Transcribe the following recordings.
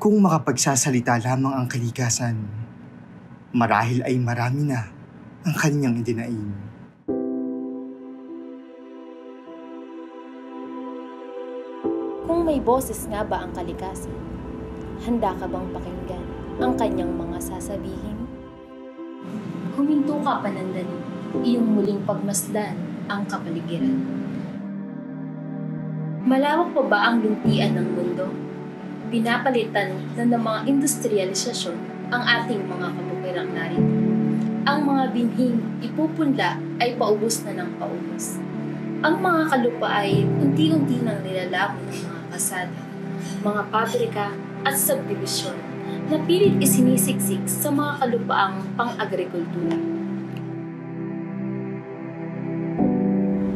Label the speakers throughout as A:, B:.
A: Kung makapagsasalita lamang ang kalikasan, marahil ay marami na ang kanyang idinaig.
B: Kung may boses nga ba ang kalikasan, handa ka bang pakinggan ang kanyang mga sasabihin? Huminto ka panandali, iyong muling pagmasdan ang kapaligiran. Malawak pa ba ang luntian ng mundo? Pinapalitan na ng mga industrialisasyon ang ating mga kapupirang narito. Ang mga binhing ipupunla ay paubos na ng paubos. Ang mga kalupa ay unti-unti nang nilalamon ng mga kasada, mga pabrika at subdivision na pilit isinisiksik sa mga kalupaang pang-agrikultura.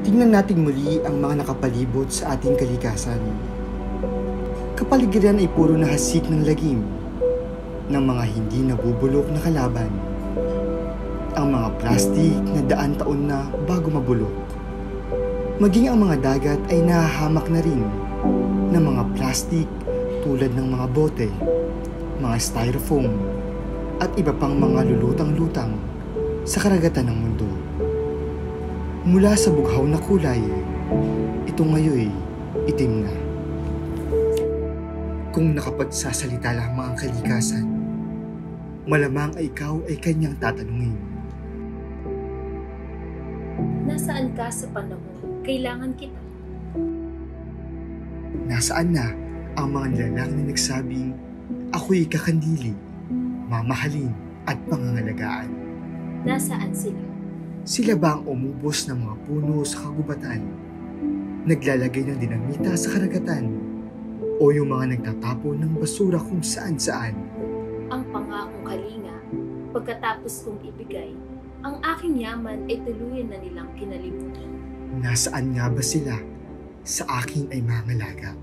A: Tingnan natin muli ang mga nakapalibot sa ating kalikasan. Kapaligiran ay puro na hasik ng lagim ng mga hindi nabubulok na kalaban. Ang mga plastik na daan taon na bago mabulok. Maging ang mga dagat ay nahahamak na rin ng mga plastik tulad ng mga bote, mga styrofoam, at iba pang mga lulutang-lutang sa karagatan ng mundo. Mula sa bughaw na kulay, ito ngayoy itim na. Kung nakapagsasalita lamang ang kalikasan, malamang ay ikaw ay kanyang tatanungin.
B: Nasaan ka sa panahon kailangan kita?
A: Nasaan na ang mga nilalang na nagsabing, ako'y kakandili, mamahalin at pangangalagaan?
B: Nasaan sila?
A: Sila ba ang umubos ng mga puno sa kagubatan? Naglalagay ng dinamita sa karagatan? O yung mga nagtatapon ng basura kung saan-saan?
B: Ang pangakong kalinga, pagkatapos kong ibigay, ang aking yaman ay tuluyan na nilang kinalimutan.
A: Nasaan nga ba sila? Sa akin ay mangalaga.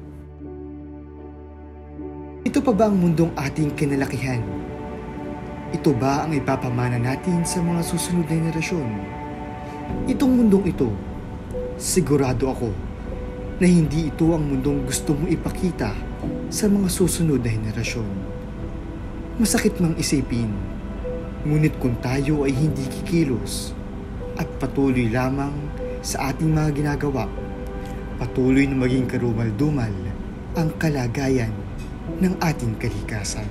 A: Ito pa ba ang mundong ating kinalakihan? Ito ba ang ipapamana natin sa mga susunod na henerasyon? Itong mundong ito, sigurado ako na hindi ito ang mundong gusto mong ipakita sa mga susunod na henerasyon. Masakit mang isipin, ngunit kung tayo ay hindi kikilos at patuloy lamang sa ating mga ginagawa, patuloy na maging karumal-dumal ang kalagayan ng ating kalikasan.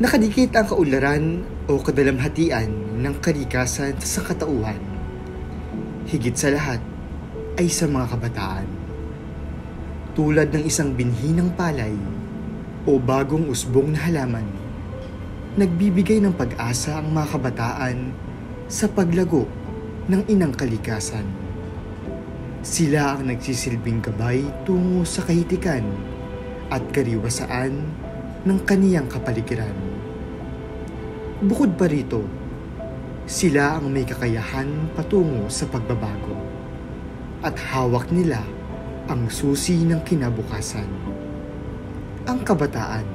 A: Nakadikit ang kaunlaran o kadalamhatian ng kalikasan sa katauhan. Higit sa lahat ay sa mga kabataan. Tulad ng isang binhi ng palay o bagong usbong na halaman, nagbibigay ng pag-asa ang mga kabataan sa paglago ng inang kalikasan. Sila ang nagsisilbing gabay tungo sa kahitikan at kariwasaan ng kaniyang kapaligiran. Bukod pa rito, sila ang may kakayahan patungo sa pagbabago at hawak nila ang susi ng kinabukasan. Ang kabataan,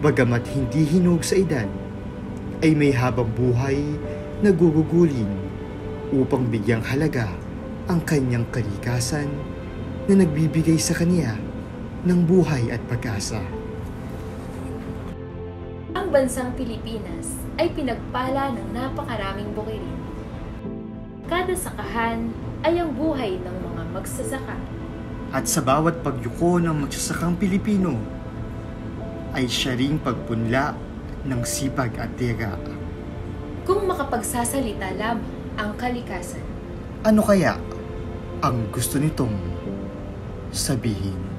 A: bagamat hindi hinog sa edad, ay may habang buhay na gugugulin upang bigyang halaga ang kanyang kalikasan na nagbibigay sa kanya ng buhay at pag-asa.
B: Ang bansang Pilipinas ay pinagpala ng napakaraming bukirin. Kada sakahan ay ang buhay ng mga magsasaka.
A: At sa bawat pagyuko ng magsasakang Pilipino, ay siya ring pagpunla ng sipag at tiyaga.
B: Kung makapagsasalita lamang ang kalikasan,
A: ano kaya ang gusto nitong sabihin?